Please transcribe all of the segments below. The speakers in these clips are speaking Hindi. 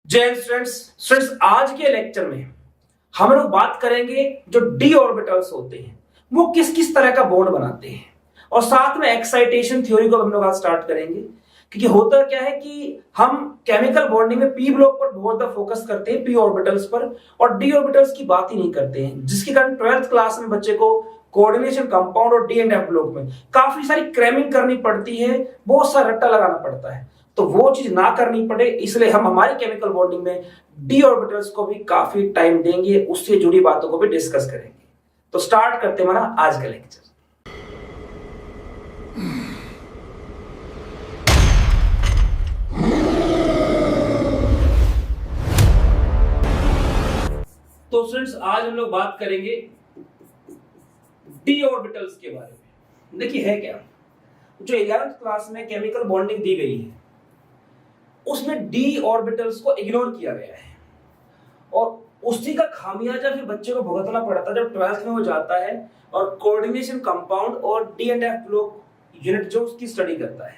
जय हिंद स्टूडेंट्स आज के लेक्चर में हम लोग बात करेंगे जो डी ऑर्बिटल्स होते हैं वो किस किस तरह का बॉन्ड बनाते हैं और साथ में एक्साइटेशन थ्योरी को हम लोग आज स्टार्ट करेंगे। क्योंकि होता क्या है कि हम केमिकल बॉन्डिंग में पी ब्लॉक पर बहुत ज्यादा फोकस करते हैं, पी ऑर्बिटल्स पर, और डी ऑर्बिटल्स की बात ही नहीं करते हैं, जिसके कारण 12th क्लास में बच्चे को कोऑर्डिनेशन कंपाउंड और डी एंड एफ ब्लॉक में काफी सारी क्रैमिंग करनी पड़ती है, बहुत सारा रट्टा लगाना पड़ता है। तो वो चीज ना करनी पड़े इसलिए हम हमारी केमिकल बॉन्डिंग में डी ऑर्बिटल्स को भी काफी टाइम देंगे, उससे जुड़ी बातों को भी डिस्कस करेंगे। तो स्टार्ट करते हैं हमारा आज का लेक्चर। तो स्टूडेंट्स आज हम लोग बात करेंगे डी ऑर्बिटल्स के बारे में। देखिए है क्या, जो 11th क्लास में केमिकल बॉन्डिंग दी गई है उसमें डी ऑर्बिटल्स को इग्नोर किया गया है और उसी का खामियाजा फिर बच्चे को भुगतना पड़ता है जब 12th में वो जाता है और कोऑर्डिनेशन कंपाउंड और D and F block unit जो उसकी स्टडी करता है,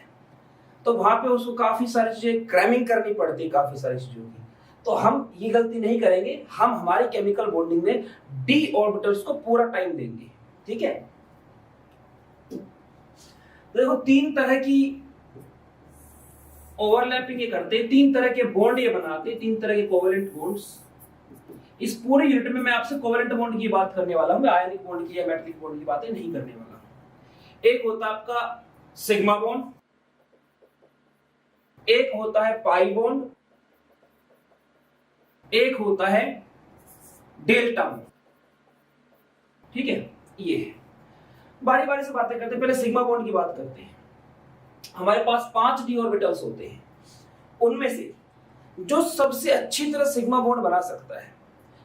तो वहां पे उसको काफी सारी चीजें क्रैमिंग करनी पड़ती है, काफी सारी चीजों की। तो हम ये गलती नहीं करेंगे, हम हमारी केमिकल बॉन्डिंग में डी ऑर्बिटल्स को पूरा टाइम देंगे। ठीक है, देखो तीन तरह की ओवरलैपिंग ये करते हैं, तीन तरह के बॉन्ड ये बनाते हैं, तीन तरह के कोवेलेंट बॉन्ड्स। इस पूरे यूनिट में मैं आपसे कोवेलेंट बॉन्ड की बात करने वाला हूं, मैं आयनिक बॉन्ड की या मेटलिक बॉन्ड की बातें नहीं करने वाला हूं। एक होता है आपका सिग्मा बॉन्ड, एक होता है पाई बॉन्ड, एक होता है डेल्टा बॉन्ड। ठीक है, ये है। बारी बारी से बातें करते हैं। पहले सिग्मा बॉन्ड की बात करते हैं। हमारे पास 5 डी ऑर्बिटल्स होते हैं, उनमें से जो सबसे अच्छी तरह सिग्मा बॉन्ड बना सकता है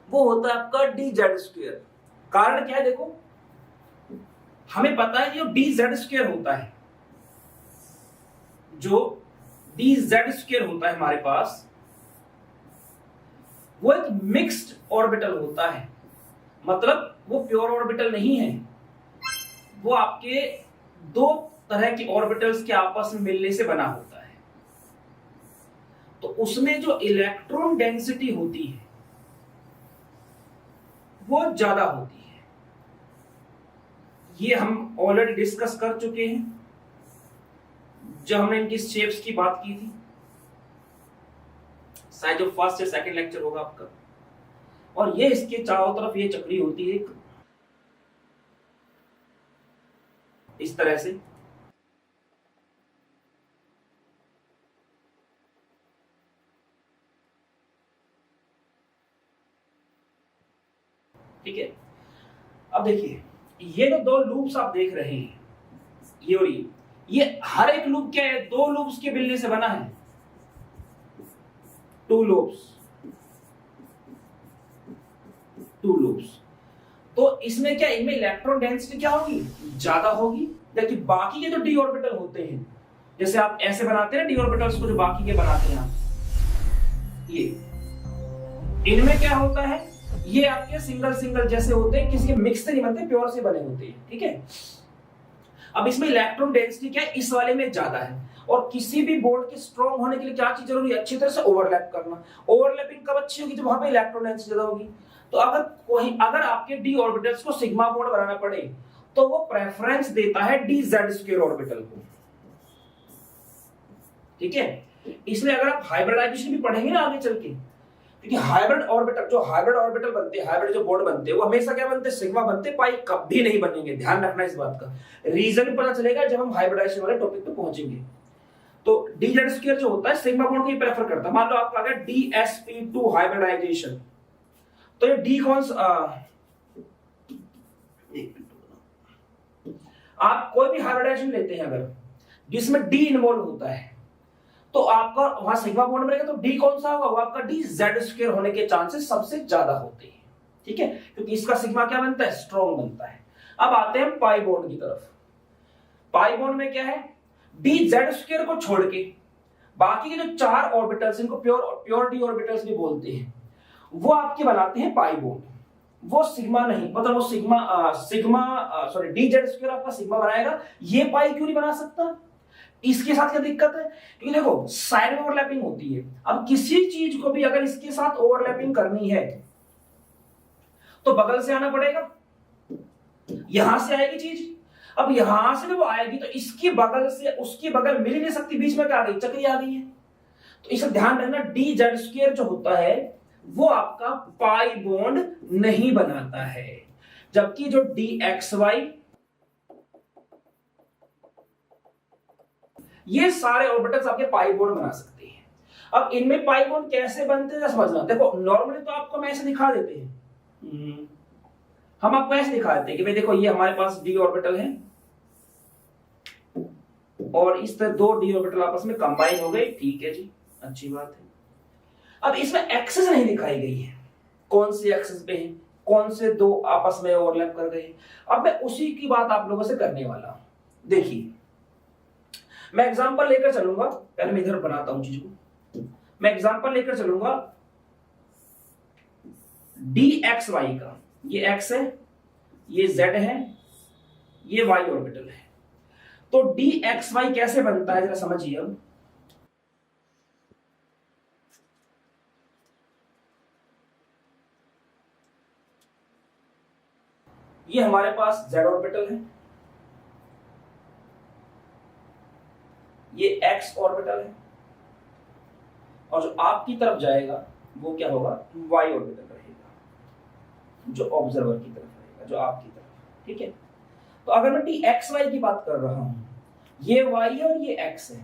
वो होता है आपका डी जेड स्क्वायर। कारण क्या है, देखो हमें पता है जो डी जेड स्क्वायर होता है, जो डी जेड स्क्वायर होता है हमारे पास, वो एक मिक्स्ड ऑर्बिटल होता है। मतलब वो प्योर ऑर्बिटल नहीं है, वो आपके दो तरह के ऑर्बिटल्स के आपस में मिलने से बना होता है। तो उसमें जो इलेक्ट्रॉन डेंसिटी होती है वो ज्यादा होती है। ये हम ऑलरेडी डिस्कस कर चुके हैं जब हमने इनकी शेप्स की बात की थी, शायद जो फर्स्ट या सेकंड लेक्चर होगा आपका। और ये इसके चारों तरफ ये चक्री होती है इस तरह से। ठीक है, अब देखिए ये जो दो लूप्स आप देख रहे हैं, ये और ये हर एक लूप क्या है, दो लूप्स के मिलने से बना है, 2 लूप्स। तो इसमें क्या, इनमें इलेक्ट्रॉन डेंसिटी क्या होगी, ज्यादा होगी। जबकि बाकी के जो डी ऑर्बिटल होते हैं, जैसे आप ऐसे बनाते हैं डी ऑर्बिटल्स को, जो बाकी के बनाते हैं आप, ये इनमें क्या होता है, ये आपके सिंगल सिंगल जैसे होते हैं, किसी के मिक्स से नहीं बनते, प्योर से बने होते हैं। ठीक है, अब इसमें इलेक्ट्रॉन डेंसिटी क्या है, इस वाले में ज्यादा है। और किसी भी बॉन्ड के स्ट्रॉन्ग होने के लिए क्या चीज जरूरी है, अच्छी तरह से ओवरलैप करना। ओवरलैपिंग कब अच्छी होगी, जब वहां पे इलेक्ट्रॉन डेंसिटी ज्यादा होगी। तो अगर आपके डी ऑर्बिटल्स को सिग्मा बॉन्ड बनाना पड़े तो वो प्रेफरेंस देता है डी जेड स्क्वायर ऑर्बिटल को। ठीक है, इसलिए अगर आप हाइब्रिडाइजेशन भी पढ़ेंगे ना आगे चल के, क्योंकि हाइब्रिड ऑर्बिटल बनते हैं, हाइब्रिड जो बॉन्ड बनते हैं वो हमेशा क्या बनते हैं, सिग्मा बनते हैं, पाई कभी नहीं बनेंगे। ध्यान रखना इस बात का, रीजन पता चलेगा जब हम हाइब्रिडाइजेशन वाले टॉपिक पे पहुंचेंगे। तो डी जेड स्क्वायर जो होता है सिग्मा बॉन्ड को ही प्रेफर करता है। मान लो आपका आ गया DsP2 हाइब्रिडाइजेशन, तो ये डी कौन सा, आप कोई भी हाइब्रिडाइजेशन लेते हैं अगर जिसमें डी इन्वॉल्व होता है तो आपका वहां सिग्मा बॉन्ड बनेगा, तो डी कौन सा होगा, वो आपका डी जेड स्क्वायर होने के चांसेस सबसे ज्यादा होते हैं। ठीक है, क्योंकि इसका सिग्मा क्या बनता है, स्ट्रॉन्ग बनता है। अब आते हैं पाई बॉन्ड की तरफ। पाई बॉन्ड में क्या है, डी जेड स्क्वायर को छोड़ के बाकी के जो 4 ऑर्बिटल्स, इनको प्योर डी ऑर्बिटल्स भी बोलते हैं, वो आपके बनाते हैं पाई बॉन्ड। वो सिग्मा नहीं, मतलब वो डी जेड स्क्वायर आपका सिग्मा बनाएगा। ये पाई क्यों नहीं बना सकता, इसके साथ क्या दिक्कत है? क्योंकि देखो साइड में ओवरलैपिंग होती है। अब किसी चीज को भी अगर इसके साथ ओवरलैपिंग करनी है तो बगल से आना पड़ेगा, यहां से आएगी चीज। अब यहां से जब वो आएगी तो इसकी बगल से उसकी बगल मिल ही नहीं सकती, बीच में क्या आ गई, चक्री आ गई है। तो इसे ध्यान रखना, डी जेड स्क्वायर जो होता है वो आपका पाई बॉन्ड नहीं बनाता है, जबकि जो डी एक्स वाई, ये सारे ऑर्बिटल्स आपके पाई बॉन्ड बना सकते हैं। अब इनमें पाई बॉन्ड कैसे बनते हैं समझना। देखो नॉर्मली तो आपको हम ऐसे दिखा देते हैं, हम आपको ऐसे दिखा देते हैं कि भाई देखो ये हमारे पास डी ऑर्बिटल है और इस तरह दो डी ऑर्बिटल आपस में कंबाइन हो गए, ठीक है जी, अच्छी बात है। अब इसमें एक्सेस नहीं दिखाई गई है, कौन सी एक्सेस पे है, कौन से दो आपस में ओवरलैप कर गए। अब मैं उसी की बात आप लोगों से करने वाला हूं। देखिए मैं एग्जांपल लेकर चलूंगा, पहले मैं इधर बनाता हूं चीज को। मैं एग्जांपल लेकर चलूंगा डी एक्स वाई का, ये एक्स है, ये जेड है, ये वाई ऑर्बिटल है। तो डी एक्स वाई कैसे बनता है जरा समझिए। अब ये हमारे पास जेड ऑर्बिटल है, ये एक्स ऑर्बिटल है, और जो आपकी तरफ जाएगा वो क्या होगा, वाई ऑर्बिटल रहेगा, जो ऑब्जर्वर की तरफ रहेगा, जो आपकी तरफ, ठीक है। तो अगर मैं डी एक्स वाई की बात कर रहा हूं, ये वाई है और ये एक्स है,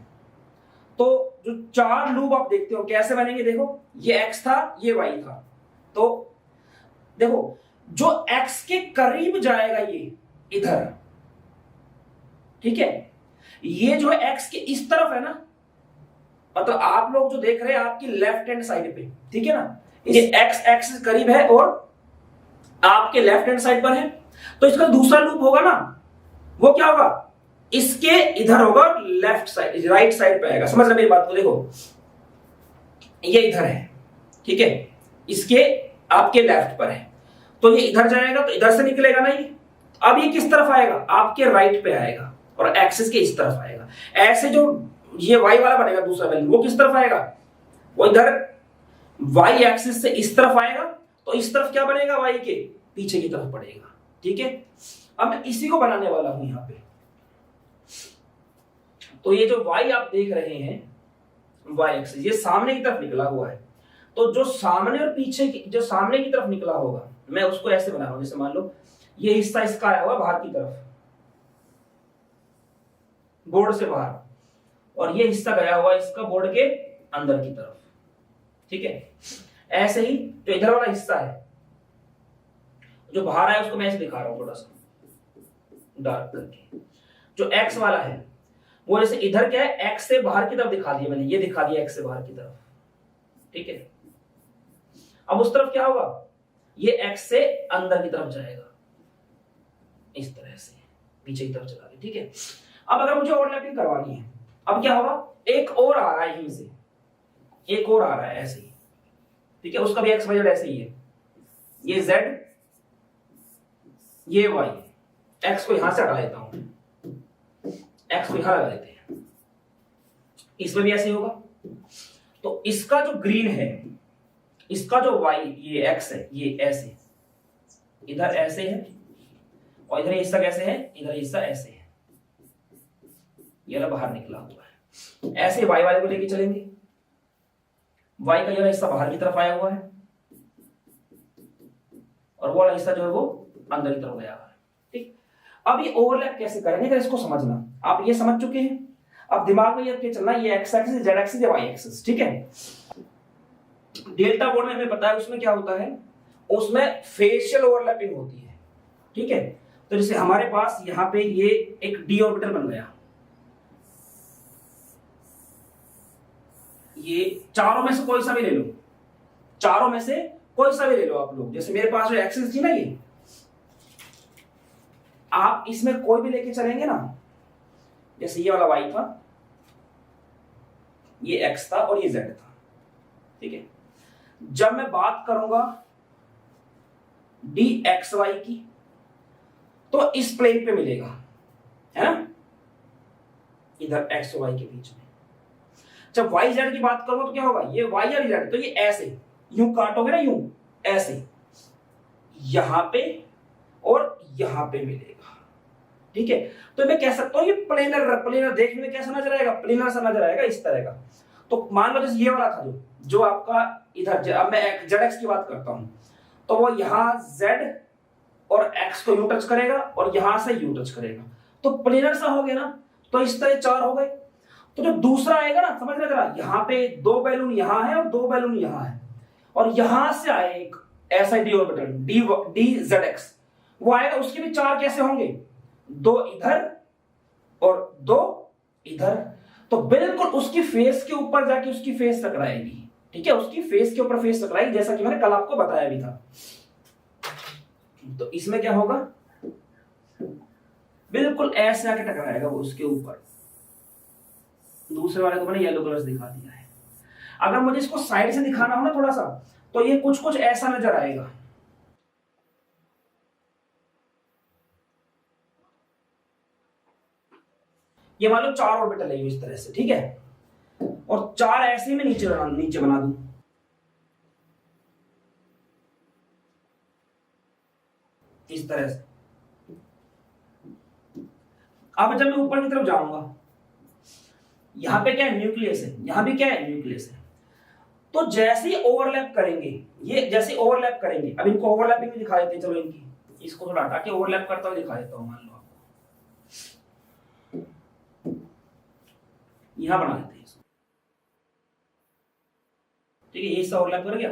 तो जो चार लूप आप देखते हो कैसे बनेंगे, देखो ये एक्स था, ये वाई था, तो देखो जो एक्स के करीब जाएगा ये इधर, ठीक है, ये जो एक्स के इस तरफ है ना, मतलब आप लोग जो देख रहे हैं आपकी लेफ्ट हैंड साइड पे, ठीक है ना, ये एक्स एक्स करीब है और आपके लेफ्ट हैंड साइड पर है, तो इसका दूसरा लूप होगा ना, वो क्या होगा, इसके इधर होगा, लेफ्ट साइड राइट साइड पे आएगा। समझ रहे मेरी बात को, देखो ये इधर है, ठीक है, इसके आपके लेफ्ट पर है, तो ये इधर जाएगा तो इधर से निकलेगा ना ये। अब ये किस तरफ आएगा, आपके राइट पे आएगा और एक्सिस के इस तरफ आएगा। ऐसे जो ये वाई वाला बनेगा दूसरा वैल्यू, वो किस तरफ आएगा, वो इधर वाई एक्सिस से इस तरफ आएगा, तो इस तरफ क्या बनेगा, वाई के पीछे की तरफ पड़ेगा, ठीक है। अब मैं इसी को बनाने वाला हूं यहां पे। तो ये जो वाई आप देख रहे हैं, वाई एक्सिस, ये सामने की तरफ निकला हुआ है, तो जो सामने और पीछे की, जो सामने की तरफ निकला होगा, मैं उसको ऐसे बना रहा हूं, जैसे मान लो ये हिस्सा इसका आया हुआ बाहर की तरफ, बोर्ड से बाहर, और ये हिस्सा गया हुआ इसका बोर्ड के अंदर की तरफ, ठीक है। ऐसे ही जो इधर वाला हिस्सा है जो बाहर आया उसको मैं ऐसे दिखा रहा हूं थोड़ा सा डार्क करके। जो एक्स वाला है वो जैसे इधर क्या है, एक्स से बाहर की तरफ दिखा दिया मैंने, ये दिखा दिया एक्स से बाहर की तरफ, ठीक है। अब उस तरफ क्या होगा, ये एक्स से अंदर की तरफ जाएगा, इस तरह से पीछे की तरफ चला गया, ठीक है। अब अगर मुझे ओवरलैपिंग करवानी है, अब क्या होगा, एक और आ रहा है यहीं से, एक और आ रहा है ऐसे ही, ठीक है, उसका भी एक्स वाई जेड ऐसे ही है, ये जेड, ये वाई, एक्स को यहां से हटा लेता हूं, एक्स को यहां लगा लेते हैं, इसमें भी ऐसे ही होगा। तो इसका जो ग्रीन है, इसका जो वाई, ये एक्स है, ये ऐसे इधर ऐसे है, और इधर हिस्सा कैसे है, इधर हिस्सा ऐसे है, ये बाहर निकला हुआ है। ऐसे वाई वाले को लेके चलेंगे, वाई का ये हिस्सा बाहर की तरफ आया हुआ है और वो वाला हिस्सा जो है वो अंदर की तरफ गया हुआ है, ठीक। अब ये ओवरलैप कैसे करेंगे, अगर इसको समझना, आप ये समझ चुके हैं, अब दिमाग में ये चलना, ये X axis, Z axis, Y axis, ठीक है। डेल्टा बोर्ड में हमें पता है उसमें क्या होता है, उसमें फेशियल ओवरलैपिंग होती है, ठीक है। तो जैसे हमारे पास यहां पे ये एक डी ऑर्बिटल बन गया, ये चारों में से कोई सा भी ले लो, चारों में से कोई सा भी ले लो आप लोग, जैसे मेरे पास जो एक्सिस थी ना, ये आप इसमें कोई भी लेके चलेंगे ना, जैसे ये वाला वाई था, ये एक्स था और ये जेड था, ठीक है। जब मैं बात करूंगा डी एक्स वाई की, तो इस प्लेन पे मिलेगा, है ना, इधर एक्स और वाई के बीच में। जब वाई जेड की बात करूंगा तो क्या होगा, ये वाई और जेड, तो ये ऐसे यूं काटोगे ना, यूं ऐसे, यहां पे और यहां पे मिलेगा। ठीक है, तो मैं कह सकता हूं ये प्लेनर देखने में कैसा नजर आएगा, प्लेनर सा नजर आएगा इस तरह का। तो मान लो जैसे ये वाला था जो आपका इधर, अब मैं जेड एक्स की बात करता हूं, तो वो यहां जेड और एक्स को यू टच करेगा और यहां से यू टच करेगा, तो प्लेनर सा हो गया ना। तो इस तरह 4 हो गए। तो जो दूसरा आएगा ना, समझ रहे जरा, यहां पे 2 बैलून यहां है और 2 बैलून यहां है, और यहां से आए एक ऐसा D orbital D Z x, वो आएगा, उसके भी 4 कैसे होंगे, 2 इधर और 2 इधर। तो बिल्कुल उसकी फेस के ऊपर जाके उसकी फेस टकराएगी। ठीक है, उसकी फेस के ऊपर फेस टकराएगी, जैसा कि मैंने कल आपको बताया भी था। तो इसमें क्या होगा, बिल्कुल ऐसे आके टकराएगा वो उसके ऊपर। दूसरे वाले को मैंने येलो कलर दिखा दिया है। अगर मुझे इसको साइड से दिखाना हो ना थोड़ा सा, तो ये कुछ कुछ ऐसा नजर आएगा। ये मान लो 4 ऑर्बिटल है इस तरह से, ठीक है, और 4 ऐसे में नीचे बना दूं, इस तरह से। अब जब मैं ऊपर की तरफ जाऊंगा, यहां पे क्या है, न्यूक्लियस है, यहां भी क्या है, न्यूक्लियस है। तो जैसे ही ओवरलैप करेंगे, ये जैसे ओवरलैप करेंगे, अब इनको ओवरलैपिंग भी दिखा देते हैं, चलो इनकी, इसको थोड़ा हटा के ओवरलैप करता हुआ दिखा देता हूं। मान लो आपको यहां बना देते हैं, ठीक है, ये हिस्सा ओवरलैप कर गया,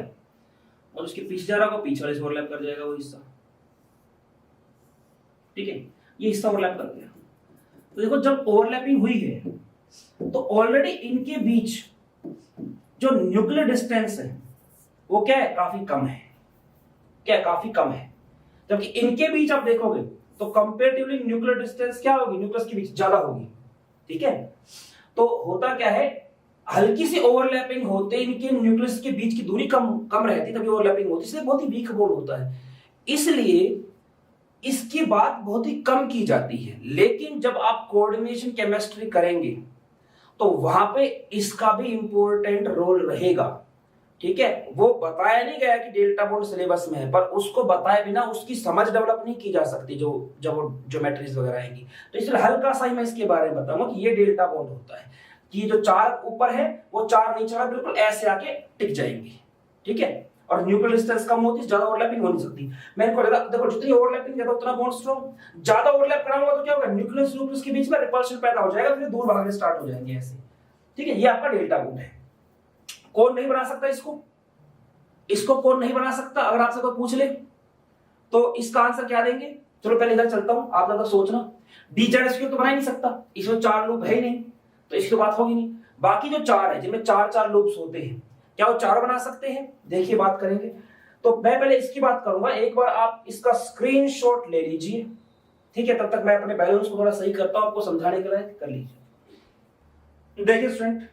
और उसके पीछे जा रहा होगा, पीछे वाले से ओवरलैप कर जाएगा वो हिस्सा। ठीक है, ये हिस्सा ओवरलैप कर गया। तो देखो जब ओवरलैपिंग हुई है, तो ऑलरेडी इनके बीच जो न्यूक्लियर डिस्टेंस है वो क्या है, काफी कम है। क्या है, काफी कम है। जबकि इनके बीच आप देखोगे तो कंपेरेटिवली न्यूक्लियर डिस्टेंस क्या होगी, न्यूक्लियस के बीच ज्यादा होगी। ठीक है, तो होता क्या है, हल्की सी ओवरलैपिंग होते इनके न्यूक्लियस के बीच की दूरी कम रहती, तभी ओवरलैपिंग होती, इसलिए बहुत ही वीक बॉन्ड होता है, इसलिए इसकी बात बहुत ही कम की जाती है। लेकिन जब आप कोऑर्डिनेशन केमिस्ट्री करेंगे तो वहां पे इसका भी इंपॉर्टेंट रोल रहेगा। ठीक है, वो बताया नहीं गया कि डेल्टा बॉन्ड सिलेबस में है, पर उसको बताए बिना उसकी समझ डेवलप नहीं की जा सकती जो जब वो ज्योमेट्रीज वगैरह आएंगी। तो इसलिए हल्का सा ही मैं इसके बारे में बताऊंगा कि ये डेल्टा बॉन्ड होता है, कि जो 4 ऊपर है वो 4 नीचे वाला बिल्कुल ऐसे आके टिक जाएंगे। ठीक है, और न्यूक्लियर डिस्टेंस कम होती है, ज्यादा ओवरलैपिंग हो नहीं सकती। मैं इनको देखो जितनी ओवरलैपिंग ज्यादा उतना बॉन्ड स्ट्रॉन्ग। ज्यादा ओवरलैप कराऊंगा तो क्या होगा, न्यूक्लियस के बीच में रिपल्शन पैदा हो जाएगा, फिर दूर भागने स्टार्ट हो जाएंगे ऐसे। ठीक है, ये आपका डेल्टा बॉन्ड है। कौन नहीं बना सकता इसको कौन नहीं बना सकता, अगर आपसे कोई पूछ ले तो इसका आंसर क्या देंगे। चलो पहले इधर चलता हूं, आप ज्यादा सोचना। डी जेड स्क्वायर तो बना ही नहीं सकता, इसमें 4 लूप है ही नहीं, तो इसकी बात होगी नहीं। बाकी जो 4 है, जिनमें 4 लूप्स होते हैं, क्या वो 4 बना सकते हैं, देखिए बात करेंगे। तो मैं पहले इसकी बात करूंगा, एक बार आप इसका स्क्रीनशॉट ले लीजिए। ठीक है, तब तक मैं अपने बैलेंस को थोड़ा सही करता हूं, आपको समझाने के लिए कर लीजिए। देखिए स्टूडेंट,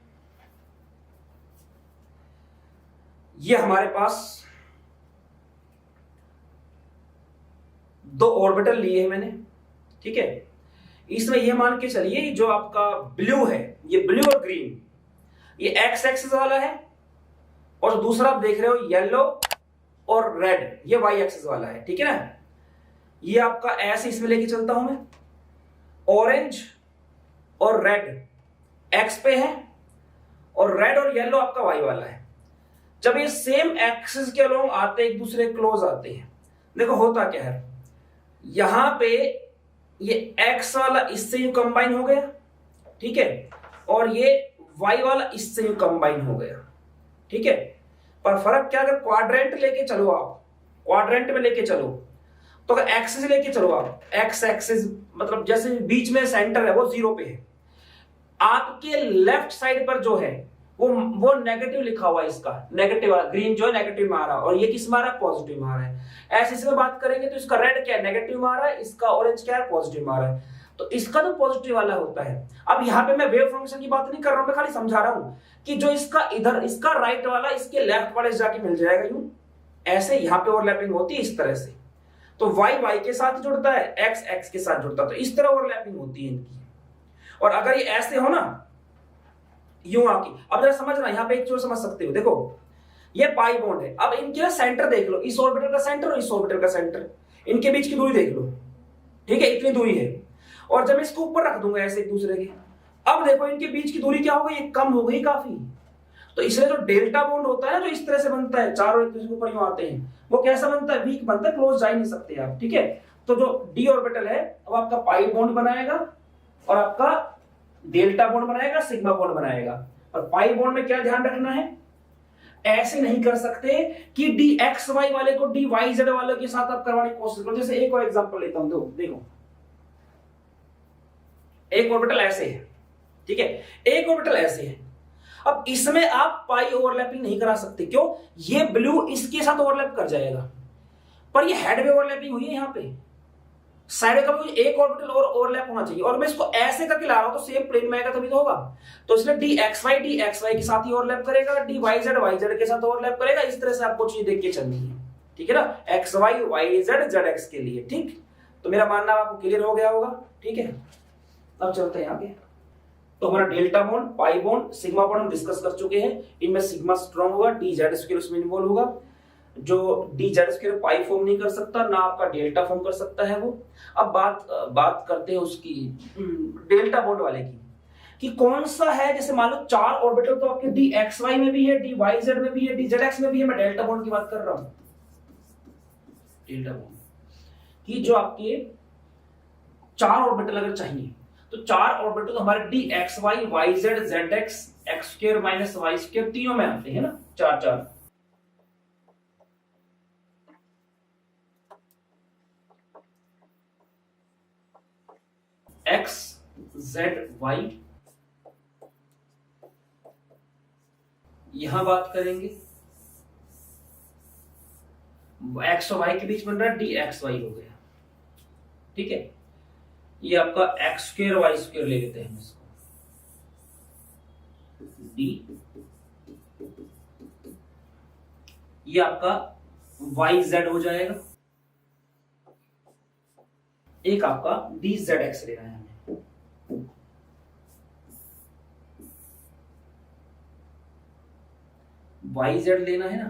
ये हमारे पास 2 ऑर्बिटल लिए हैं मैंने। ठीक है, इसमें ये मान के चलिए जो आपका ब्लू है, ये ब्लू और ग्रीन, ये एक्स एक्सिस वाला है, और दूसरा आप देख रहे हो येलो और रेड, ये वाई एक्सिस वाला है। ठीक है ना, ये आपका ऐसे इसमें लेके चलता हूं मैं, ऑरेंज और रेड एक्स पे है, और रेड और येलो आपका वाई वाला है। जब ये सेम एक्सिस के अलोंग आते हैं, एक दूसरे क्लोज आते हैं, देखो होता क्या है, यहां पे ये एक्स वाला इससे यूं कंबाइन हो गया, ठीक है, और ये वाई वाला इससे यूं कंबाइन हो गया। ठीक है, पर फर्क क्या, अगर क्वाड्रेंट लेके चलो, आप क्वाड्रेंट में लेके चलो, तो अगर एक्सिस लेके चलो आप, एक्स एक्सिस मतलब जैसे बीच में सेंटर है वो 0 पे है, आपके लेफ्ट साइड पर जो है वो नेगेटिव लिखा हुआ है, इसका नेगेटिव ग्रीन जो है नेगेटिव में आ रहा है, और ये किस में आ रहा है, पॉजिटिव में आ रहा है। ऐसे इसमें बात करेंगे तो इसका रेड क्या है, नेगेटिव में आ रहा है, इसका ऑरेंज क्या है, पॉजिटिव में आ रहा है। तो इसका तो पॉजिटिव वाला होता है। अब यहाँ पे मैं वेव फंक्शन की बात नहीं कर रहा हूं, मैं खाली समझा रहा हूं कि जो इसका इधर, इसका राइट वाला इसके लेफ्ट वाले से जाके मिल जाएगा यूं, ऐसे यहाँ पे ओवरलैपिंग होती है इस तरह से। तो वाई वाई के साथ जुड़ता है, एक्स एक्स के साथ जुड़ता है, तो इस तरह ओवरलैपिंग होती है इनकी। और अगर ये ऐसे हो ना, यूं आके, अब जरा समझना, यहां पे एक चीज समझ सकते हो, देखो ये पाई बॉन्ड है, अब इनके ना सेंटर देख लो, इस ऑर्बिटल का सेंटर और इस ऑर्बिटल का सेंटर, इनके बीच की दूरी देख लो, ठीक है, इतनी दूरी है। और जब इसको ऊपर रख दूंगा ऐसे एक दूसरे के, अब देखो इनके बीच की दूरी क्या हो गई, ये कम हो गई काफी। तो इसलिए जो डेल्टा बॉन्ड होता है ना, जो इस तरह से बनता है, चारों एक दूसरे के ऊपर यूं आते हैं, वो कैसा बनता है, वीक बनता है, क्लोज जा ही नहीं सकते आप, ठीक है। तो जो डी ऑर्बिटल है अब आपका पाई बॉन्ड बनाएगा और आपका डेल्टा बॉन्ड बनाएगा, सिग्मा बॉन्ड बनाएगा। और पाई बॉन्ड में क्या ध्यान रखना है, ऐसे नहीं कर सकते कि डी एक्स वाई वाले को डी वाई जेड वाले के साथ आप करवाने की कोशिश करो। जैसे एक और एग्जांपल लेता हूं, देखो एक ऑर्बिटल ऐसे है, ठीक है, एक ऑर्बिटल ऐसे है। अब इसमें आप पाई ओवरलैपिंग नहीं करा सकते, क्यों, ये ब्लू इसके साथ ओवरलैप कर जाएगा, पर ये हेड में ओवरलैपिंग हुई है, यहां पे साइड का भी एक ऑर्बिटल और ओवरलैप होना चाहिए, और मैं इसको ऐसे करके ला रहा हूं तो सेम प्लेन में आएगा तभी तो होगा। तो इसलिए डी एक्स वाई के साथ ही ओवरलैप करेगा, डी वाई जेड के साथ ओवरलैप करेगा। इस तरह से आपको चीज देख के चलनी है, ठीक है ना, एक्स वाई जेड एक्स के लिए, ठीक। तो मेरा मानना आपको क्लियर हो गया होगा, ठीक है। अब चलते हैं आगे। तो हमारा delta bond, pi bond, sigma bond हम डिस्कस कर चुके हैं। इनमें सिग्मा स्ट्रॉन्ग होगा, डी जेड स्क्वायर उसमें इन्वॉल्व होगा। जो D Z square pi form नहीं कर सकता, ना आपका डेल्टा फॉर्म कर सकता है वो। अब बात करते हैं उसकी डेल्टा बॉन्ड वाले की, कि कौन सा है। जैसे मान लो 4 ऑर्बिटल तो आपके डी एक्स वाई में भी है, डी वाई जेड में भी है, डी जेड एक्स में भी है। मैं डेल्टा बॉन्ड की बात कर रहा हूं, डेल्टा बॉन्ड की जो आपके 4 ऑर्बिटल अगर चाहिए तो 4 ऑर्बिटल तो हमारे D X Y Z Z X X square minus Y square तीनों में आते हैं ना, 4 एक्स जेड वाई। यहां बात करेंगे एक्स और वाई के बीच बन रहा है डी एक्स वाई हो गया, ठीक है। ये आपका एक्स स्क्वायर वाई स्क्वायर ले लेते हैं हम इसको, डी, ये आपका वाई जेड हो जाएगा, एक आपका डी जेड एक्स लेना है हमें। वाई जेड लेना है ना,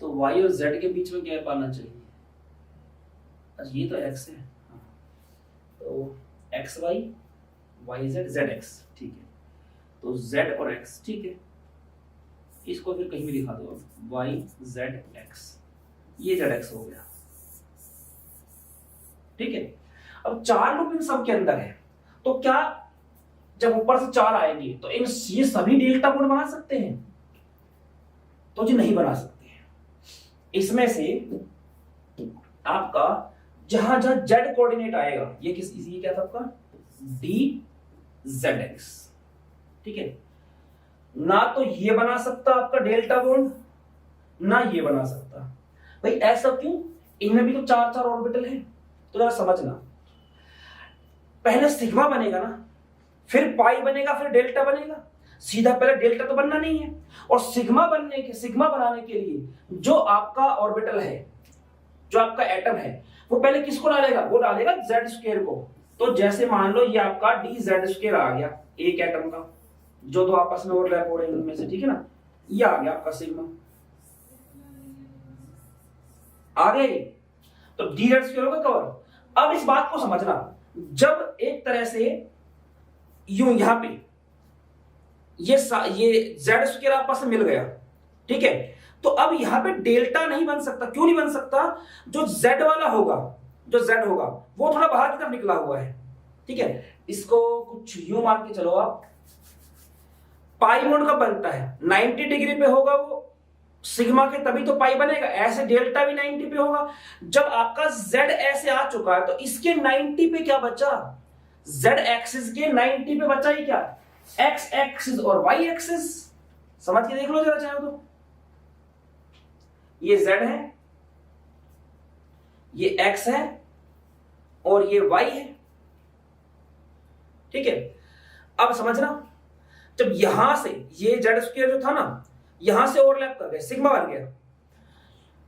तो वाई और जेड के बीच में गैप आना चाहिए। अच्छा ये तो एक्स है, तो X Y Z Z X, ठीक है। तो जेड और एक्स, ठीक है, इसको फिर कहीं भी दिखा दो, वाई जेड एक्स, ये जेड एक्स हो गया, ठीक है। अब 4 लूप इन सब के अंदर है, तो क्या जब ऊपर से 4 आएंगे तो इन ये सभी डेल्टा बॉन्ड बना सकते हैं? तो जी नहीं बना सकते हैं। इसमें से आपका जहां जहां जेड कोऑर्डिनेट आएगा, ये क्या था आपका डी जेड एक्स, ठीक है। ना तो ये बना सकता आपका डेल्टा बॉन्ड, ना ये बना सकता। भाई ऐसा क्यों? इनमें भी तो 4 ऑर्बिटल है। तो जरा समझना, पहले सिग्मा बनेगा ना, फिर पाई बनेगा, फिर डेल्टा बनेगा। सीधा पहले डेल्टा तो बनना नहीं है। और सिग्मा बनाने के लिए जो आपका ऑर्बिटल है, जो आपका एटम है, वो पहले किसको डालेगा? वो डालेगा जेड स्क्वायर को। तो जैसे मान लो ये आपका डी जेड स्क्वायर आ गया एक एटम का, जो दो आपस में ओवरलैप हो रहे हैं उनमें से, ठीक है ना, ये आ गया आपका सिग्मा, आ गया ये। तो डी जेड स्क्वायर होगा कवर। अब इस बात को समझना, जब एक तरह से यूं यहां पे ये जेड स्क्वायर आपस में मिल गया, ठीक है, तो अब यहां पे डेल्टा नहीं बन सकता। क्यों नहीं बन सकता? जो जेड वाला होगा, जो जेड होगा वो थोड़ा बाहर की तरफ निकला हुआ है, ठीक है। इसको कुछ यूं मान के चलो आप, पाई बॉन्ड कब बनता है? 90 डिग्री पे होगा वो सिग्मा के, तभी तो पाई बनेगा। ऐसे डेल्टा भी 90 पे होगा। जब आपका जेड ऐसे आ चुका है तो इसके 90 पे क्या बचा? जेड एक्सिस के 90 पे बचा ही क्या? एक्स एक्सिस और वाई एक्सिस। समझ के देख लो जरा चाहो तो। ये जेड है, ये एक्स है और ये वाई है, ठीक है। अब समझना, जब यहां से ये जेड स्क्वायर जो था ना, यहां से ओवरलैप कर गया, सिग्मा बन गया।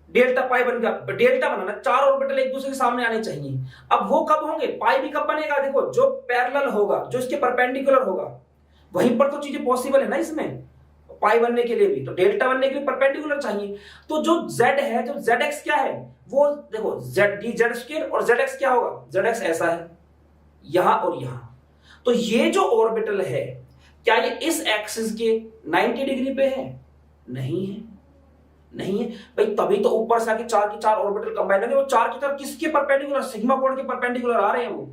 डेल्टा पाई बन गया। डेल्टा बनाना, 4 ऑर्बिटल एक दूसरे के सामने आने चाहिए। अब वो कब होंगे, पाई भी कब बनेगा, देखो जो पैरेलल होगा, जो इसके परपेंडिकुलर होगा, वहीं पर तो चीजें पॉसिबल है ना इसमें, पाई बनने के लिए भी तो डेल्टा बनने के लिए परपेंडिकुलर चाहिए। तो जो z है, जो zx क्या है, वो देखो dz² और zx क्या होगा, zx ऐसा है यहां और यहां। तो ये जो ऑर्बिटल है, क्या ये इस एक्सिस के 90 डिग्री पे है? नहीं है, नहीं है भाई, तभी तो ऊपर से आके 4 की 4 ऑर्बिटल कंबाइन होंगे। वो 4 की 4 किसके परपेंडिकुलर, सिग्मा बॉन्ड के परपेंडिकुलर आ रहे हैं वो।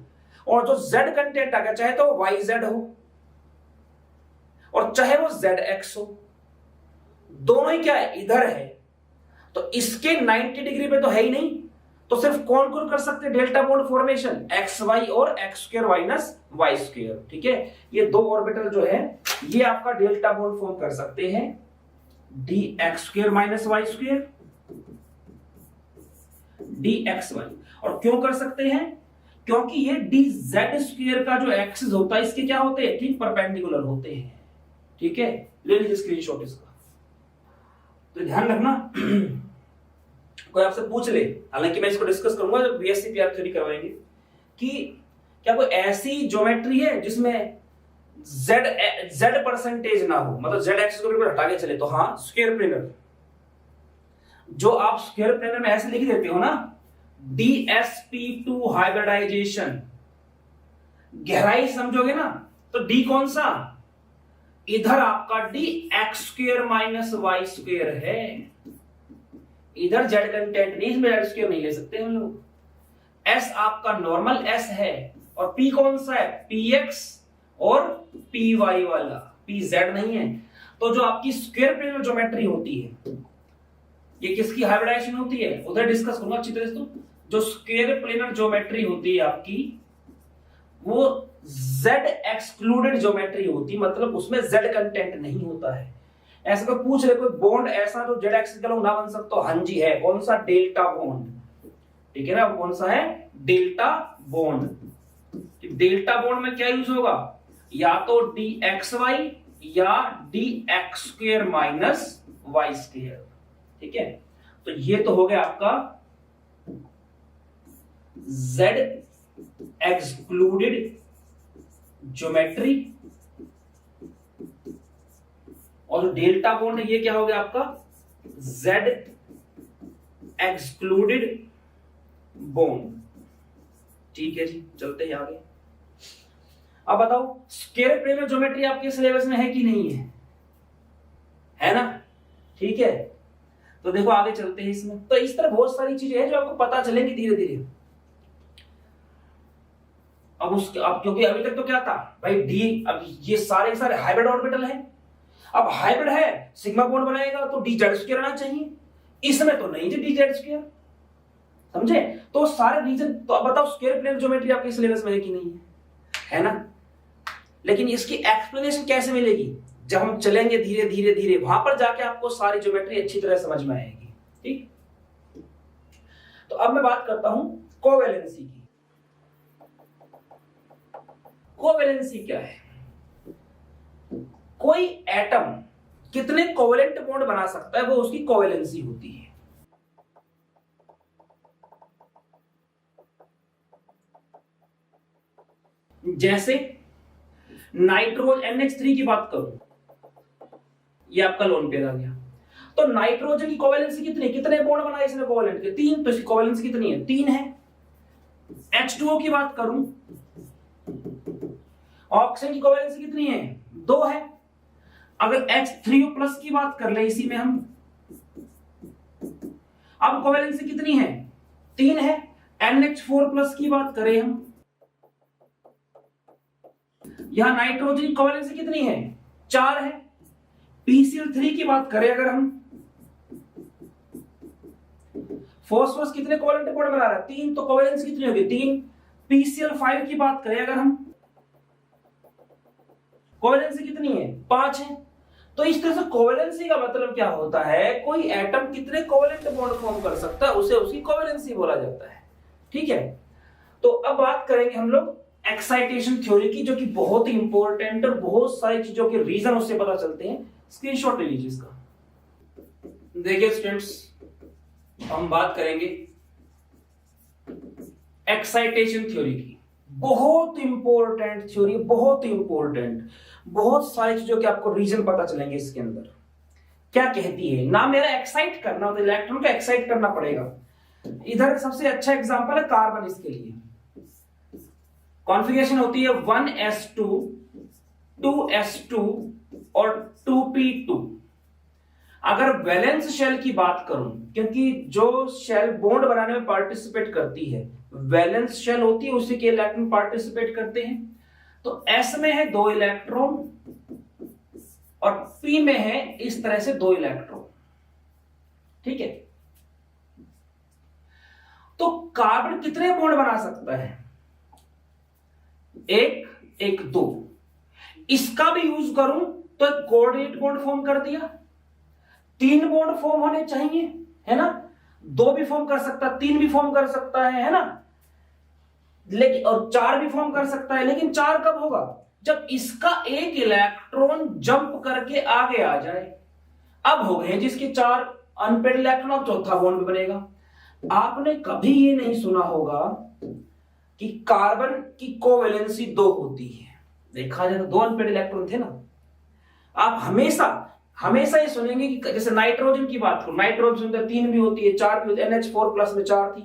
और जो z कंटेंट आ गया, चाहे तो yz हो और चाहे वो zx हो, दोनों ही क्या है, इधर है। तो इसके 90 डिग्री पे तो है ही नहीं, तो सिर्फ कौन कौन कर सकते हैं डेल्टा बॉन्ड फॉर्मेशन, xy और x² माइनस y²। ठीक है, ये दो ऑर्बिटल जो है ये आपका डेल्टा बॉन्ड फॉर्म कर सकते हैं, dx² माइनस y², dxy। और क्यों कर सकते हैं, क्योंकि ये dz² का जो एक्सिस होता है, इसके क्या होते हैं, ठीक परपेंडिकुलर होते हैं। ठीक है, ले लीजिए स्क्रीनशॉट इसका। तो ध्यान रखना कोई आपसे पूछ ले, हालांकि मैं इसको डिस्कस करूंगा जब बीएससी पीआर थ्योरी करवाएंगे, कि क्या कोई ऐसी ज्योमेट्री है जिसमें z परसेंटेज ना हो, मतलब z एक्सिस को बिल्कुल हटा के चले। तो हाँ, स्क्वायर प्लेनर, जो आप स्क्वायर प्लेनर में ऐसे लिख देते हो ना, DSP2 हाइब्रिडाइजेशन, गहराई समझोगे ना, तो d कौन सा, इधर आपका dx² माइनस y² है, इधर z कंटेंट नहीं, इसमें z² नहीं ले सकते हम लोग। s आपका नॉर्मल s है, और p कौन सा है, px और py वाला, pz नहीं है। तो जो आपकी स्क्वायर प्लेनर ज्योमेट्री होती है, ये किसकी हाइब्रिडाइजेशन होती है, उधर डिस्कस करूंगा अच्छी तरह से। तो जो स्क्वायर प्लेनर ज्योमेट्री होती है आपकी, वो z एक्सक्लूडेड ज्योमेट्री होती, मतलब उसमें z कंटेंट नहीं होता है। ऐसा कोई पूछ ले, कोई बॉन्ड ऐसा जो z एक्सिस का ना बन सकता, हाँ जी है, कौन सा, डेल्टा बॉन्ड। ठीक है ना, कौन सा है, डेल्टा बॉन्ड। डेल्टा बॉन्ड में क्या यूज होगा, या तो dxy या dx² माइनस y²। ठीक है, तो ये तो हो गया आपका z एक्सक्लूडेड ज्योमेट्री, और जो डेल्टा बॉन्ड है ये क्या हो गया आपका, z एक्सक्लूडेड बॉन्ड। ठीक है जी, चलते हैं आगे। अब बताओ, स्क्वायर प्लेनर ज्योमेट्री आपके सिलेबस में है कि नहीं है, है ना? ठीक है, तो देखो आगे चलते हैं इसमें। तो इस तरह बहुत सारी चीजें हैं जो आपको पता चलेंगी धीरे धीरे। अब क्योंकि अभी तक तो क्या था भाई, डी, अब ये सारे हाइब्रिड ऑर्बिटल है। अब हाइब्रिड है, सिग्मा बॉन्ड बनाएगा तो dz² आना चाहिए, इसमें तो नहीं जी dz², समझे? तो सारे रीजन, तो अब बताओ स्क्वायर प्लेनर ज्योमेट्री आपके सिलेबस में है कि नहीं है ना? लेकिन इसकी एक्सप्लेनेशन कैसे मिलेगी, जब हम चलेंगे धीरे धीरे धीरे, वहां पर जाके आपको सारी ज्योमेट्री अच्छी तरह समझ में आएगी। ठीक, तो अब मैं बात करता हूं कोवेलेंसी की। कोवेलेंसी क्या है, कोई एटम कितने कोवेलेंट बॉन्ड बना सकता है, वो उसकी कोवेलेंसी होती है। जैसे नाइट्रोजन NH3 की बात करूं, ये आपका लोन पेयर आ गया, तो नाइट्रोजन की कोवेलेंसी कितनी, कितने बॉन्ड बनाए इसने कोवेलेंट के, 3, तो इसकी कोवेलेंसी कितनी है, 3 है। H2O की बात करूं, ऑक्सीजन की कोवेलेंसी कितनी है, 2 है। अगर H3O प्लस की बात कर ले इसी में हम, अब कोवेलेंसी कितनी है, 3 है। NH4 प्लस की बात करें हम, यहां नाइट्रोजन की कोवेलेंसी कितनी है, 4 है। PCl3 की बात करें अगर हम, फॉस्फोरस कितने कोवेलेंट बॉन्ड बना रहा है, 3, तो कोवेलेंसी कितनी होगी, 3। PCl5 की बात करें अगर हम, कोवेलेंसी कितनी है, 5 है। तो इस तरह से कोवेलेंसी का मतलब क्या होता है, कोई एटम कितने कोवेलेंट बॉन्ड फॉर्म कर सकता है, उसे उसकी कोवेलेंसी बोला जाता है। ठीक है, तो अब बात करेंगे हम लोग एक्साइटेशन थ्योरी की, जो कि बहुत ही इंपॉर्टेंट और बहुत सारी चीजों के रीजन उससे पता चलते हैं। स्क्रीनशॉट ले लीजिए इसका। देखिए स्टूडेंट्स, हम बात करेंगे एक्साइटेशन थ्योरी की। बहुत इंपॉर्टेंट थ्योरी, बहुत इंपॉर्टेंट। बहुत सारी चीजों के आपको रीजन पता चलेंगे इसके अंदर। क्या कहती है ना, मेरा एक्साइट करना होता है, इलेक्ट्रॉन को एक्साइट करना पड़ेगा। इधर सबसे अच्छा एग्जांपल है कार्बन। इसके लिए कॉन्फ़िगरेशन होती है 1s2 2s2 और 2p2। अगर वैलेंस शेल की बात करूं, क्योंकि जो शेल बॉन्ड बनाने में पार्टिसिपेट करती है वैलेंस शेल होती है, उसी के इलेक्ट्रॉन पार्टिसिपेट करते हैं। तो s में है 2 इलेक्ट्रॉन और p में है इस तरह से 2 इलेक्ट्रॉन। ठीक है, तो कार्बन कितने बॉन्ड बना सकता है? एक 2। इसका भी यूज करूं तो एक कोऑर्डिनेट बॉन्ड फॉर्म कर दिया। 3 बॉन्ड फॉर्म होने चाहिए, है ना। 2 भी फॉर्म कर सकता, 3 भी फॉर्म कर सकता है ना। लेकिन और 4 भी फॉर्म कर सकता है, लेकिन 4 कब होगा? जब इसका एक इलेक्ट्रॉन जंप करके आगे आ जाए। अब हो गए जिसके 4 अनपेड इलेक्ट्रॉन, अब चौथा बॉन्ड भी बनेगा। आपने कभी ये नहीं सुना होगा कि कार्बन की कोवैलेंसी 2 होती है। देखा जाए तो 2 अनपेड इलेक्ट्रॉन थे ना। आप हमेशा ये सुनेंगे कि जैसे नाइट्रोजन की बात करो, नाइट्रोजन में 3 भी होती है, 4 भी होती है। NH4 प्लस में 4 थी,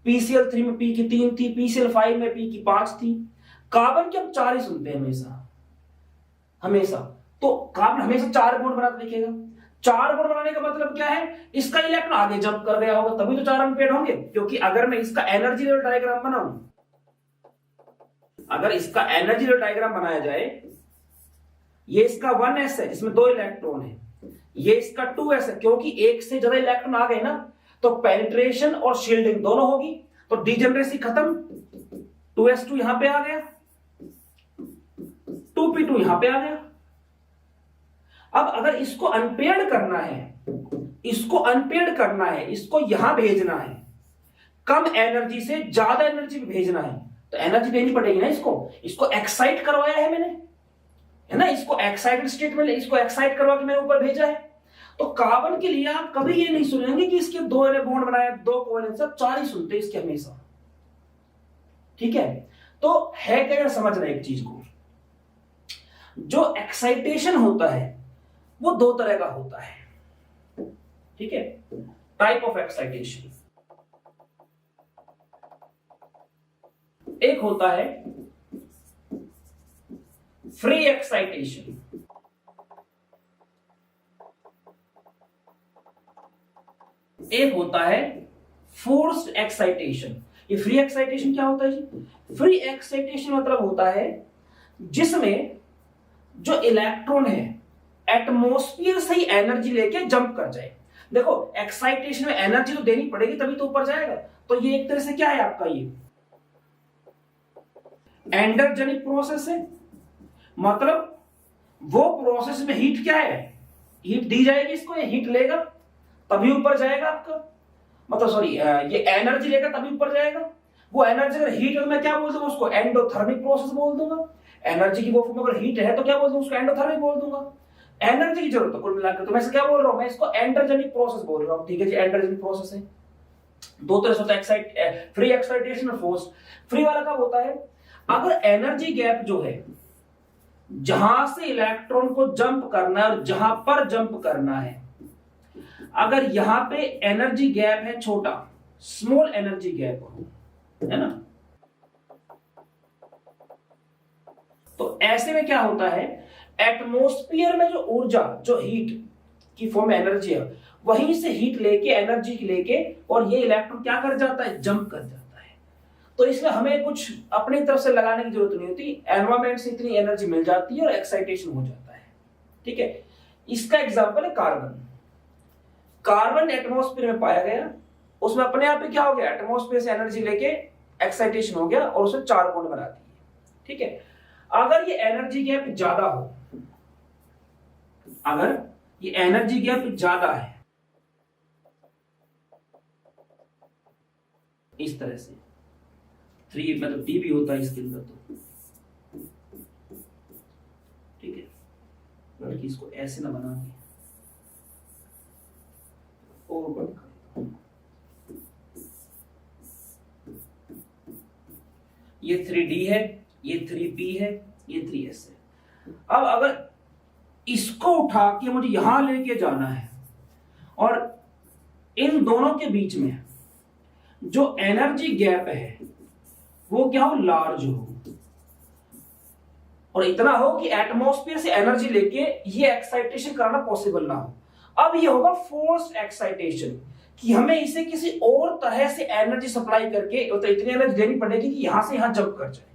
PCl3 में P की 3 थी, PCl5 में P की 5 थी। कार्बन के हम 4 ही सुनते हैं हमेशा। तो कार्बन हमेशा 4 बॉन्ड बनाता दिखेगा। 4 बॉन्ड बनाने का मतलब क्या है? इसका इलेक्ट्रॉन आगे जंप कर गया होगा, तभी तो 4 अनपेड होंगे। क्योंकि अगर मैं इसका एनर्जी लेवल डायग्राम बनाऊं, अगर इसका एनर्जी लेवल डायग्राम बनाया जाए, ये इसका 1s है जिसमें 2 इलेक्ट्रॉन है, ये इसका 2s है, क्योंकि एक से ज्यादा इलेक्ट्रॉन आ गए ना तो पेनिट्रेशन और शील्डिंग दोनों होगी, तो डिजेनरेसी खत्म। 2s2 यहां पे आ गया, 2p2 यहां पे आ गया। अब अगर इसको अनपेयर्ड करना है, इसको यहां भेजना है, कम एनर्जी से ज्यादा एनर्जी भेजना है, तो एनर्जी देनी पड़ेगी ना। इसको एक्साइट करवाया है मैंने, है ना। इसको एक्साइटेड स्टेट में इसको एक्साइट करवा के मैंने ऊपर भेजा है। तो कार्बन के लिए आप कभी ये नहीं सुनेंगे कि इसके 2 बॉन्ड बनाए, 2 कोवैलेंस, सब 4 ही सुनते हैं इसके हमेशा। ठीक है, तो है क्या समझना एक चीज को, जो एक्साइटेशन होता है वो 2 तरह का होता है। ठीक है, टाइप ऑफ एक्साइटेशन। एक होता है फ्री एक्साइटेशन, एक होता है फोर्स्ड एक्साइटेशन। ये फ्री एक्साइटेशन क्या होता है जी? फ्री एक्साइटेशन मतलब होता है जिसमें जो इलेक्ट्रॉन है एटमॉस्फेयर से ही एनर्जी लेके जंप कर जाए। देखो, एक्साइटेशन में एनर्जी तो देनी पड़ेगी तभी तो ऊपर जाएगा। तो ये एक तरह से क्या है आपका, ये एंडोजेनिक प्रोसेस है। मतलब वो प्रोसेस में हीट क्या है, हीट दी जाएगी इसको, ये हीट लेगा तभी ऊपर जाएगा आपका, मतलब सॉरी, ये एनर्जी लेगा तभी ऊपर जाएगा। वो एनर्जी अगर हीट है तो मैं क्या बोल दूंगा उसको? एंडोथर्मिक प्रोसेस बोल दूंगा। एनर्जी की वो फॉर्म अगर हीट है तो क्या बोल दूंगा उसको? एंडोथर्मिक बोल दूंगा। एनर्जी की जरूरत है कुल मिलाकर, तो मैं क्या बोल रहा हूं? मैं इसको एंडोजेनिक प्रोसेस बोल रहा हूं। ठीक है जी, एंडोजेनिक प्रोसेस है। 2 तरह से होता है, फ्री एक्साइटेशन और फोर्स। फ्री वाला कब होता है? अगर एनर्जी गैप जो है, जहां से इलेक्ट्रॉन को जंप करना है और जहां पर जंप करना है, अगर यहां पे एनर्जी गैप है छोटा, स्मॉल एनर्जी गैप हो, है ना, तो ऐसे में क्या होता है, एटमॉस्फेयर में जो ऊर्जा, जो हीट की फॉर्म एनर्जी है, वहीं से हीट लेके, एनर्जी लेके, और ये इलेक्ट्रॉन क्या कर जाता है? जंप कर जाता है। तो इसमें हमें कुछ अपनी तरफ से लगाने की जरूरत नहीं होती, एनवायरमेंट से इतनी एनर्जी मिल जाती है और एक्साइटेशन हो जाता है। ठीक है, इसका एग्जाम्पल है कार्बन। कार्बन एटमॉस्फेयर में पाया गया, उसमें अपने आप ही क्या हो गया? एटमॉस्फेयर से एनर्जी लेके एक्साइटेशन हो गया और उसने 4 बॉन्ड बना दिए। ठीक है, अगर ये एनर्जी गैप ज्यादा हो, अगर ये एनर्जी गैप ज्यादा है, इस तरह से 3 मतलब डी भी होता है इसके अंदर, तो ठीक है, लड़की इसको ऐसे ना बना के और ऊपर ये 3D है, ये 3P है, ये 3S है। अब अगर इसको उठा के मुझे यहां लेके जाना है और इन दोनों के बीच में जो एनर्जी गैप है वो क्या हो, लार्ज हो, और इतना हो कि एटमॉस्फेयर से एनर्जी लेके ये एक्साइटेशन कराना पॉसिबल ना हो। अब ये होगा फोर्स्ड एक्साइटेशन, कि हमें इसे किसी और तरह से एनर्जी सप्लाई करके तो इतनी एनर्जी देनी पड़ेगी कि यहां से यहां जंप कर जाए।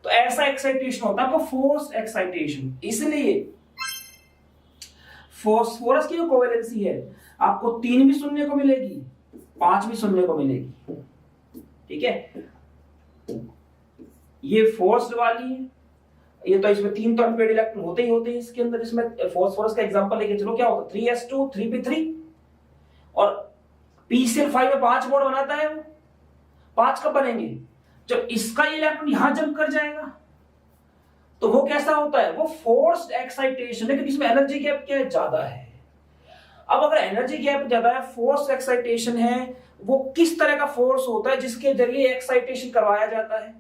तो ऐसा एक्साइटेशन होता है आपको फोर्स्ड एक्साइटेशन। इसलिए फास्फोरस की जो कोवेलेंसी है आपको 3 भी सुनने को मिलेगी, 5 भी सुनने को मिलेगी। ठीक है, ये फोर्स्ड वाली है, ये तो इसमें 3 तो अनपेड इलेक्ट्रॉन होते ही इसके अंदर। इसमें फास्फोरस का एग्जांपल लेके चलो, क्या होता है 3s2 3p3, और PCl5 में 5 बॉन्ड बनाता है, वो 5 कब बनेंगे, जब इसका इलेक्ट्रॉन यहां जंप कर जाएगा। तो वो कैसा होता है, वो फोर्स्ड एक्साइटेशन है, क्योंकि इसमें एनर्जी गैप क्या है, ज्यादा है। अब अगर एनर्जी गैप ज्यादा है, फोर्स्ड एक्साइटेशन है, वो किस तरह का फोर्स होता है जिसके जरिए एक्साइटेशन करवाया जाता है।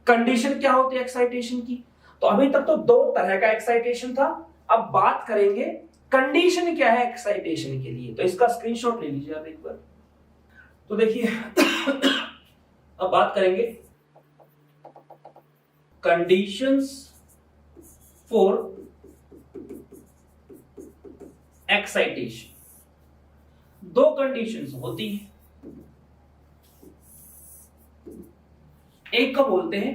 कंडीशन क्या होती है एक्साइटेशन की, तो अभी तक तो 2 तरह का एक्साइटेशन था, अब बात करेंगे कंडीशन क्या है एक्साइटेशन के लिए। तो इसका स्क्रीनशॉट ले लीजिए आप एक बार। तो देखिए अब बात करेंगे कंडीशंस फॉर एक्साइटेशन। 2 कंडीशंस होती हैं, एक को बोलते हैं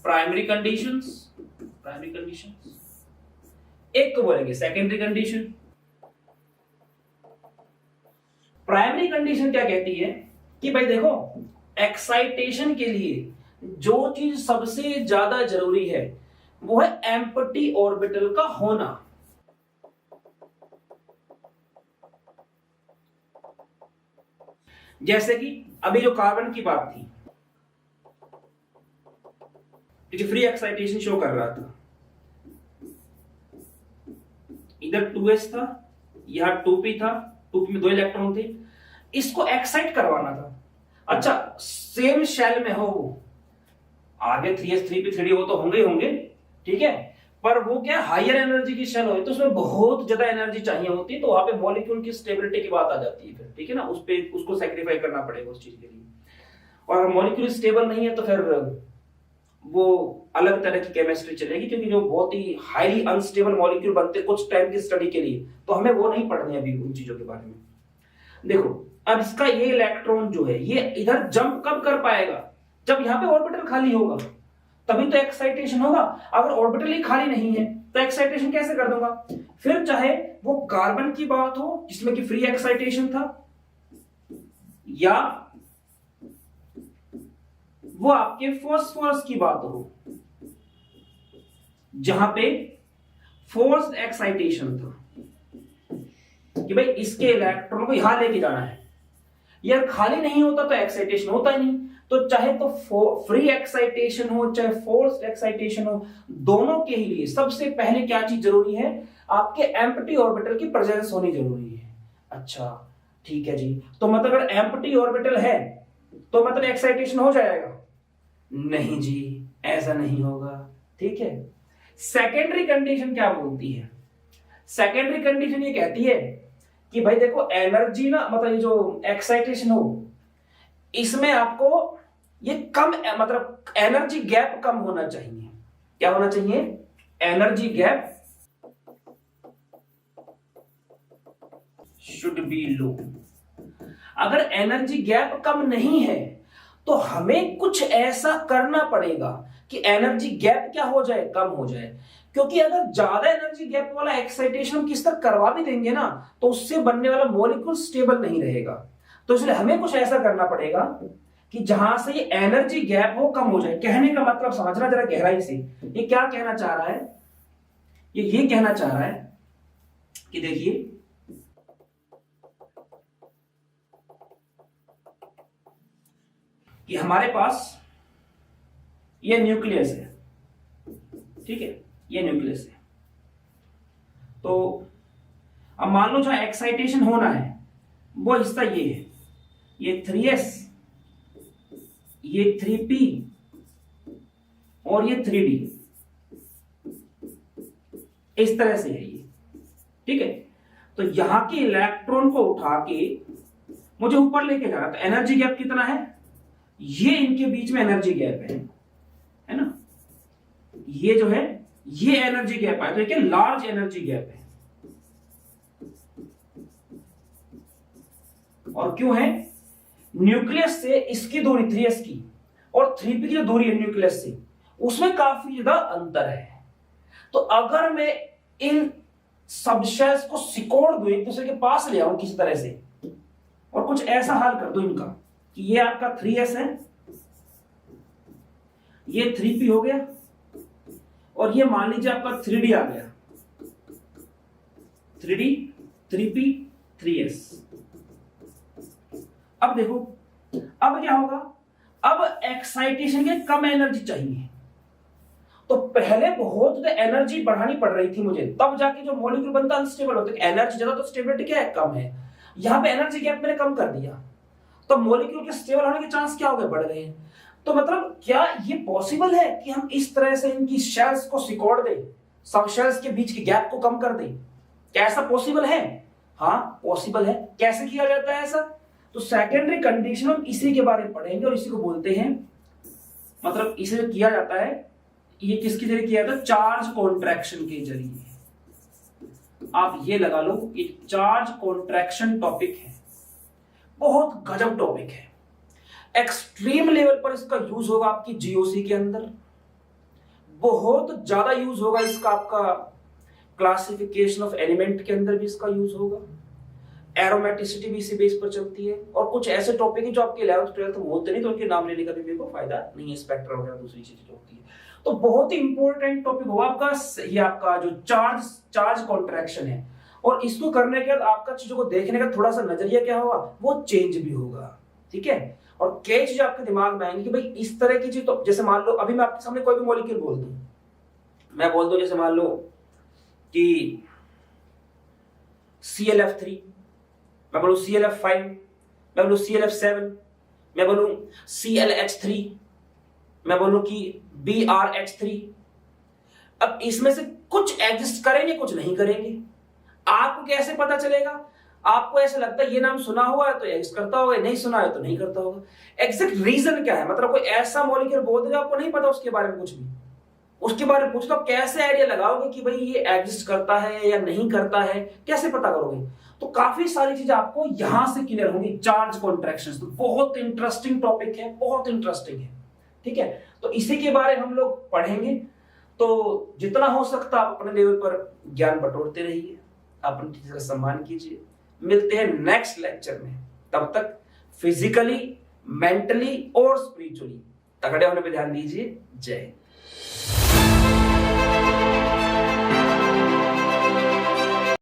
प्राइमरी कंडीशंस, एक को बोलेंगे सेकेंडरी कंडीशन। प्राइमरी कंडीशन क्या कहती है कि भाई देखो, एक्साइटेशन के लिए जो चीज सबसे ज्यादा जरूरी है वो है एम्प्टी ऑर्बिटल का होना। जैसे कि अभी जो कार्बन की बात थी, जो फ्री एक्साइटेशन शो कर रहा था, इधर 2s था, यहां 2p था, 2p में 2 इलेक्ट्रॉन थे, इसको एक्साइट करवाना था। अच्छा, सेम शेल में हो, वो आगे 3s 3p 3d वो तो होंगे ही होंगे, ठीक है, पर वो क्या हायर एनर्जी की शेल हो तो उसमें बहुत ज्यादा एनर्जी चाहिए होती है, तो वहां पे मॉलिक्यूल की स्टेबिलिटी की बात आ जाती है फिर, ठीक है ना, उस पे उसको सेक्रीफाई करना पड़ेगा उस चीज के लिए। और मॉलिक्यूल स्टेबल नहीं है तो फिर वो अलग तरह की केमिस्ट्री चलेगी, क्योंकि जो बहुत ही हाईली अनस्टेबल मॉलिक्यूल बनते कुछ टाइम की स्टडी के लिए, तो हमें वो नहीं पढ़नी अभी उन चीजों के बारे में। देखो अब इसका ये इलेक्ट्रॉन जो है ये इधर जंप कब कर पाएगा, जब यहां पे ऑर्बिटल खाली होगा, तभी तो एक्साइटेशन होगा। अगर ऑर्बिटल ही खाली नहीं है तो एक्साइटेशन कैसे कर दूंगा। फिर चाहे वो कार्बन की बात हो जिसमें कि फ्री एक्साइटेशन था, या वो आपके फास्फोरस की बात हो जहां पे फोर्स्ड एक्साइटेशन था कि भाई इसके इलेक्ट्रॉन को यहां लेके जाना है, यार खाली नहीं होता तो एक्साइटेशन होता ही नहीं। तो चाहे तो फ्री एक्साइटेशन हो चाहे फोर्स्ड एक्साइटेशन हो, दोनों के ही लिए सबसे पहले क्या चीज जरूरी है, आपके एम्प्टी ऑर्बिटल की प्रेजेंस होनी जरूरी है। अच्छा ठीक है जी, तो मतलब अगर एम्प्टी ऑर्बिटल है तो मतलब एक्साइटेशन हो जाएगा, नहीं जी ऐसा नहीं होगा, ठीक है। सेकेंडरी कंडीशन क्या बोलती है, सेकेंडरी कंडीशन ये कहती है कि भाई देखो एनर्जी ना, मतलब ये जो एक्साइटेशन हो इसमें आपको ये कम, मतलब एनर्जी गैप कम होना चाहिए। क्या होना चाहिए, एनर्जी गैप शुड बी लो। अगर एनर्जी गैप कम नहीं है तो हमें कुछ ऐसा करना पड़ेगा कि एनर्जी गैप क्या हो जाए, कम हो जाए। क्योंकि अगर ज्यादा एनर्जी गैप वाला एक्साइटेशन किस तरह करवा भी देंगे ना, तो उससे बनने वाला मॉलिक्यूल स्टेबल नहीं रहेगा। तो इसलिए हमें कुछ ऐसा करना पड़ेगा कि जहां से ये एनर्जी गैप हो कम हो जाए। कहने का मतलब समझना जरा गहराई से, ये क्या कहना चाह रहा है, ये कहना चाह रहा है कि देखिए कि हमारे पास ये न्यूक्लियस है, ठीक है, ये न्यूक्लियस है। तो अब मान लो जहां एक्साइटेशन होना है वो हिस्सा ये है, ये 3s, ये 3p और ये 3d, इस तरह से है ये, ठीक है। तो यहां के इलेक्ट्रॉन को उठा के मुझे ऊपर लेके जाना, तो एनर्जी गैप कितना है, ये इनके बीच में एनर्जी गैप है ना, ये जो है ये एनर्जी गैप है, तो ये क्या लार्ज एनर्जी गैप है। और क्यों है, न्यूक्लियस से इसकी दूरी 3s की और 3p की जो दूरी है न्यूक्लियस से, उसमें काफी ज्यादा अंतर है। तो अगर मैं इन सबशेल्स को सिकोड़ दूं, एक दूसरे के पास ले आऊं किसी तरह से, और कुछ ऐसा हाल कर दूं इनका कि ये आपका 3s है, ये 3p हो गया, और ये मान लीजिए आपका 3d आ गया, 3d 3p 3s। अब देखो अब क्या होगा, अब एक्साइटेशन के कम एनर्जी चाहिए, तो पहले बहुत एनर्जी बढ़ानी पड़ रही थी मुझे, तब जाके जो मॉलिक्यूल बनता अनस्टेबल होता है। एनर्जी ज्यादा तो स्टेबिलिटी क्या है, कम है। यहां पे एनर्जी गैप मैंने कम कर दिया, तो मॉलिक्यूल के स्टेबल होने के चांस क्या हो गए, बढ़ गए। तो मतलब क्या ये पॉसिबल है कि हम इस तरह से इनकी शेल्स को सिकोड़ दें, सब शेल्स के बीच के गैप को कम कर दें? क्या ऐसा पॉसिबल है? हाँ पॉसिबल है। कैसे किया जाता है ऐसा? तो सेकेंडरी कंडीशन हम इसी के बारे में पढ़ेंगे, और इसी को बोलते हैं, मतलब इसे जो किया जाता है, ये किसके जरिए किया जाता है, चार्ज कॉन्ट्रैक्शन के जरिए। आप ये लगा लो, ये चार्ज कॉन्ट्रैक्शन टॉपिक है, बहुत गजब टॉपिक है। एक्सट्रीम लेवल पर इसका यूज होगा आपकी जीओसी के अंदर, बहुत ज्यादा यूज होगा इसका आपका क्लासिफिकेशन ऑफ एलिमेंट के अंदर भी इसका यूज होगा। एरोमेटिसिटी भी इसी बेस पर चलती है, और कुछ ऐसे टॉपिक है जो आपके 11th 12th में होते नहीं, तो उनके नाम लेने का भी मेरे को फायदा नहीं है, स्पेक्ट्रा वगैरह दूसरी चीजें जो होती है। तो बहुत ही इंपॉर्टेंट टॉपिक होगा आपका ये, आपका जो चार्ज कॉन्ट्रैक्शन है। और इसको करने के बाद आपका चीजों को देखने का थोड़ा सा नजरिया क्या होगा, वो चेंज भी होगा, ठीक है। और कई चीज आपके दिमाग में आएंगी कि भाई इस तरह की चीज, तो जैसे मान लो अभी मैं आपके सामने कोई भी मॉलिक्यूल बोल दूं, मैं बोल दूं जैसे मान लो कि ClF3, मैं बोलूं ClF5, मैं बोलूं ClF7, मैं बोलूं ClH3, मैं बोलूं कि BrH3। अब इसमें से कुछ एग्जिस्ट करेंगे, कुछ नहीं करेंगे। आपको कैसे पता चलेगा? आपको ऐसा लगता है ये नाम सुना हुआ है तो एग्जिस्ट करता होगा, नहीं सुना है तो नहीं करता होगा। एग्जैक्ट रीजन क्या है, मतलब कोई ऐसा मॉलिक्यूल बोल देगा आपको नहीं पता उसके बारे में कुछ भी, उसके बारे में पूछ तो आप कैसे आइडिया लगाओगे कि भाई ये एग्जिस्ट करता है या नहीं करता है, कैसे पता करोगे? तो काफी सारी चीजें आपको यहां से क्लियर होंगी। चार्ज कॉन्ट्रैक्शंस तो बहुत इंटरेस्टिंग टॉपिक है, बहुत इंटरेस्टिंग है, ठीक है। तो इसी के बारे में हम लोग पढ़ेंगे। तो जितना हो सकता आप अपने लेवल पर ज्ञान बटोरते रहिए, अपने टीचर का सम्मान कीजिए। मिलते हैं नेक्स्ट लेक्चर में, तब तक फिजिकली, मेंटली और स्पिरिचुअली तगड़े होने पे ध्यान दीजिए। जय हिंद।